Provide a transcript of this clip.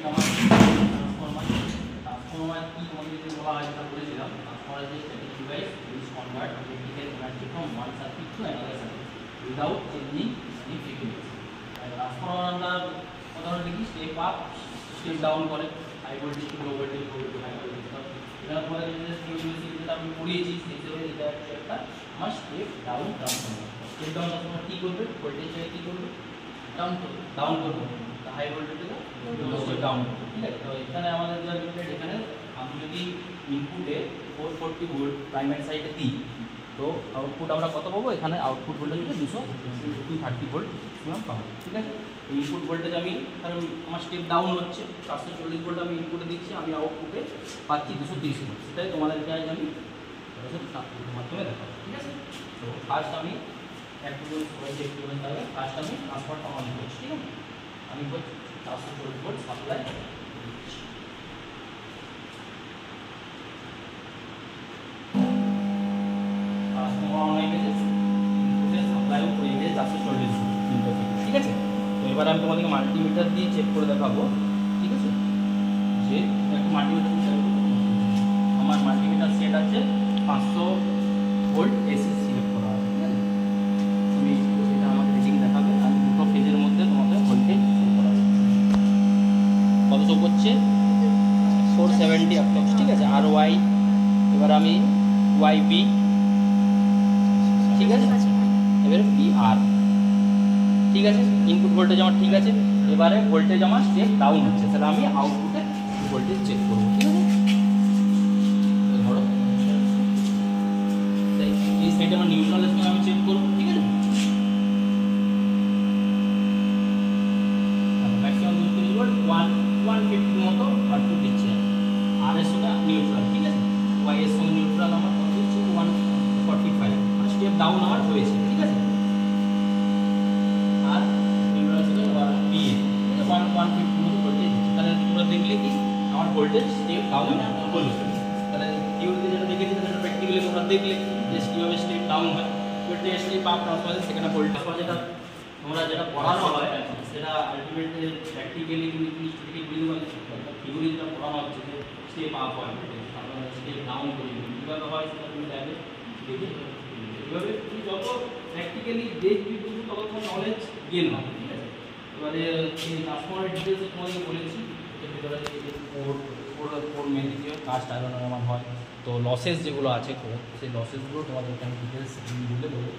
Transformer কি তোমাদের যদি বলা হয় যেটা বলেছিলাম, ট্রান্সফরমার যে static device which convert electrical energy from one circuit to another circuit without changing any frequency. Transformer আমরা উদাহরণ দেখি স্টেপ আপ স্টেপ ডাউন করে, high voltage to low voltage, low to high voltage. এখানে পরে যে theory যেটা আমি পড়িয়েছি সেই হিসেবে এটা একটা আমার step down transformer. Step down transformer কি করবে, ভোল্টেজটাকে কি করবে, ডাউন করবে, ডাউন করবে, হাই ভোল্টেজটা স্টেপ ডাউন করবে। ঠিক আছে, তো এখানে আমাদের যা লিমিটেড, এখানে আমি যদি ইনপুটে 440 ভোল্ট প্রাইমারি সাইডে দিই, তো আউটপুট আমরা কত পাবো, এখানে আউটপুট ভোল্টেজ হচ্ছে 230 ভোল্ট পাবো। ঠিক আছে, ইনপুট ভোল্টেজ আমি, কারণ আমার স্টেপ ডাউন হচ্ছে 440 ভোল্ট আমি ইনপুটে দিচ্ছি, আমি আউটপুটে পাচ্ছি 230 ভোল্ট। সেটাই তোমাদের কাছে আমি মাধ্যমে দেখাবো। ঠিক আছে, তো ফার্স্ট আমি একটু ফার্স্ট আমি ট্রান্সফারটা অন করছি। ঠিক আছে, আমি 440 ভোল্ট সাপ্লাই দিচ্ছি। ঠিক আছে, তো এবার আমি তোমাদেরকে মাল্টিমিটার দিয়ে চেক করে দেখাবো। ঠিক আছে, যে একটু মাল্টিমিটার আমার মাল্টিমিটার সেট আছে 500 ভোল্ট এসি সিলেক্ট করা হবে। ঠিক আছে, তুমি সেটা আমাকে রিডিং দেখাবে, আমি দুটো ফেজের মধ্যে তোমাদের ভোল্টেজ শো করাবো। কত শো করছে, 470 অ্যাপ্রক্স। ঠিক আছে, আর ওয়াই, এবার আমি ওয়াই বি, ঠিক আছে, এবারে বি আর। ঠিক আছে, ইনপুট ভোল্টেজ আমার ঠিক আছে, এবারে ভোল্টেজ আমার স্টেপ ডাউন হচ্ছে, তাহলে আমি আউটপুটে ভোল্টেজ চেক করবো। ঠিক আছে, ধরো এই সাইডে আমার নিউট্রালের সঙ্গে আমি চেক করবো। ঠিক আছে, ম্যাক্সিমাম 230 ভোল্ট 150 মতো আউটপুট দিচ্ছে, আর এর সঙ্গে নিউট্রাল। ঠিক আছে, ওয়াই এর সঙ্গে নিউট্রাল আমার কত দিচ্ছে 145, মানে স্টেপ ডাউন আমার হয়েছে। ঠিক আছে, আর নিউট্রাল সঙ্গে বি 150 মতো ভোল্টেজ দিচ্ছে, তাহলে তোমরা দেখলে কি আমার ভোল্টেজ স্টেপ ডাউন হলো। তাহলে থিওরিতে যেটা দেখেছি সেটা প্র্যাকটিক্যালি তোমরা দেখলে যে কীভাবে স্টেপ ডাউন হয়। এবার স্টেপ আপ ট্রান্সফার, সেখানে ভোল্টেজ যেটা তোমরা যেটা পড়ানো হয় সেটা আলটিমেটলি প্র্যাকটিক্যালি থিওরি যেটা পড়ানো হচ্ছে যে স্টেপ আপ হয়, স্টেপ ডাউন করি, কীভাবে হয় সেটা তুমি দেখবে দেখে এভাবে তুমি যত প্র্যাকটিক্যালি দেখবি তত তোমার নলেজ গেন হবে। ঠিক আছে, এবারে এই ট্রান্সফরমারের ডিটেলসে তোমাদেরকে বলেছি, এর ভিতরে ফোর মেনলি যে কাস্ট আয়রন আমার হয়, তো লসেস যেগুলো আছে সেই লসেসগুলো তোমাদেরকে আমি ডিটেলস বলে দেবো।